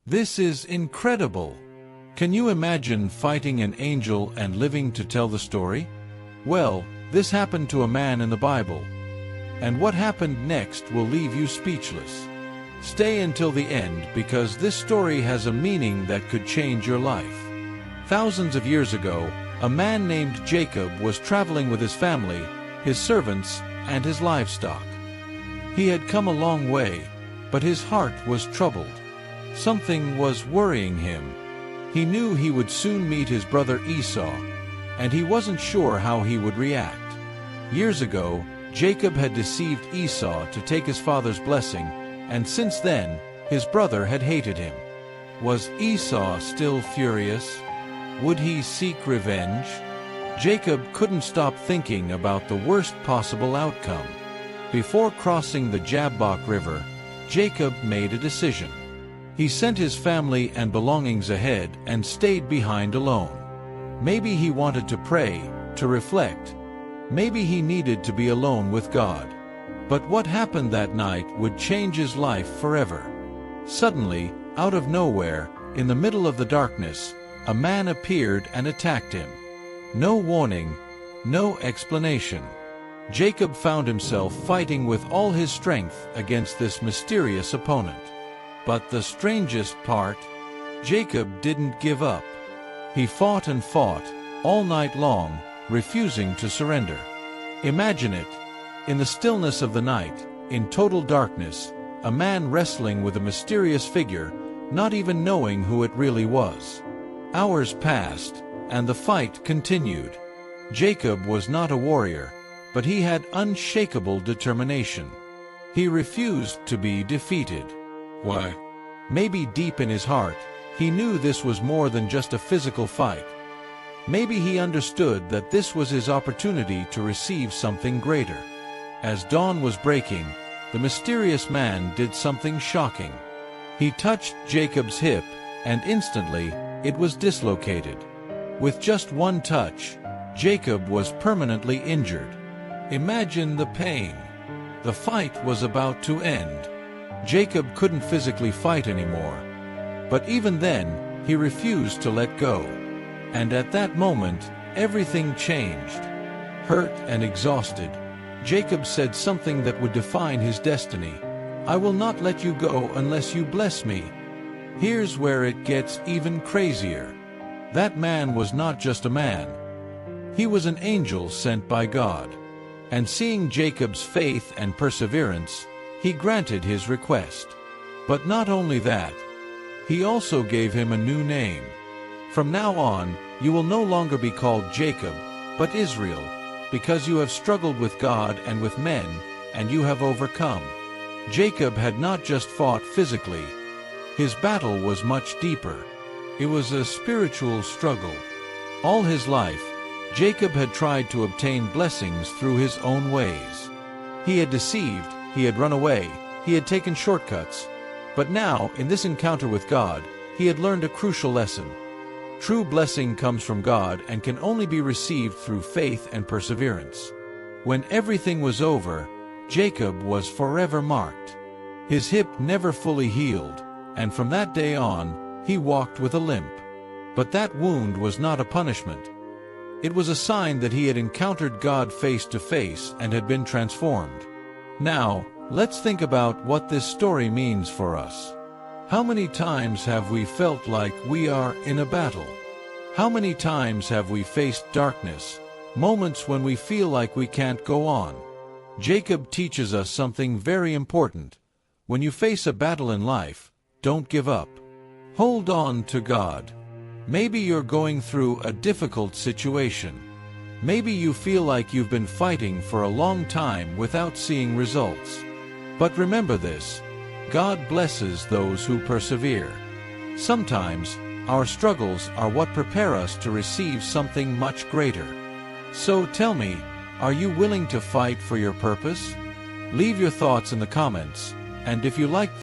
This is incredible. Can you imagine fighting an angel and living to tell the story? Well, this happened to a man in the Bible. And what happened next will leave you speechless. Stay until the end because this story has a meaning that could change your life. Thousands of years ago, a man named Jacob was traveling with his family, his servants, and his livestock. He had come a long way, but his heart was troubled. Something was worrying him. He knew he would soon meet his brother Esau, and he wasn't sure how he would react. Years ago, Jacob had deceived Esau to take his father's blessing, and since then, his brother had hated him. Was Esau still furious? Would he seek revenge? Jacob couldn't stop thinking about the worst possible outcome. Before crossing the Jabbok River, Jacob made a decision. He sent his family and belongings ahead and stayed behind alone. Maybe he wanted to pray, to reflect. Maybe he needed to be alone with God. But what happened that night would change his life forever. Suddenly, out of nowhere, in the middle of the darkness, a man appeared and attacked him. No warning, no explanation. Jacob found himself fighting with all his strength against this mysterious opponent. But the strangest part, Jacob didn't give up. He fought and fought, all night long, refusing to surrender. Imagine it. In the stillness of the night, in total darkness, a man wrestling with a mysterious figure, not even knowing who it really was. Hours passed, and the fight continued. Jacob was not a warrior, but he had unshakable determination. He refused to be defeated. Why? Maybe deep in his heart, he knew this was more than just a physical fight. Maybe he understood that this was his opportunity to receive something greater. As dawn was breaking, the mysterious man did something shocking. He touched Jacob's hip, and instantly, it was dislocated. With just one touch, Jacob was permanently injured. Imagine the pain. The fight was about to end. Jacob couldn't physically fight anymore. But even then, he refused to let go. And at that moment, everything changed. Hurt and exhausted, Jacob said something that would define his destiny. "I will not let you go unless you bless me." Here's where it gets even crazier. That man was not just a man. He was an angel sent by God. And seeing Jacob's faith and perseverance, he granted his request. But not only that, he also gave him a new name. From now on, you will no longer be called Jacob, but Israel, because you have struggled with God and with men, and you have overcome. Jacob had not just fought physically. His battle was much deeper. It was a spiritual struggle. All his life, Jacob had tried to obtain blessings through his own ways. He had deceived, he had run away, he had taken shortcuts. But now, in this encounter with God, he had learned a crucial lesson. True blessing comes from God and can only be received through faith and perseverance. When everything was over, Jacob was forever marked. His hip never fully healed, and from that day on, he walked with a limp. But that wound was not a punishment. It was a sign that he had encountered God face to face and had been transformed. Now, let's think about what this story means for us. How many times have we felt like we are in a battle? How many times have we faced darkness, moments when we feel like we can't go on? Jacob teaches us something very important. When you face a battle in life, don't give up. Hold on to God. Maybe you're going through a difficult situation. Maybe you feel like you've been fighting for a long time without seeing results. But remember this. God blesses those who persevere. Sometimes, our struggles are what prepare us to receive something much greater. So tell me, are you willing to fight for your purpose? Leave your thoughts in the comments, and if you like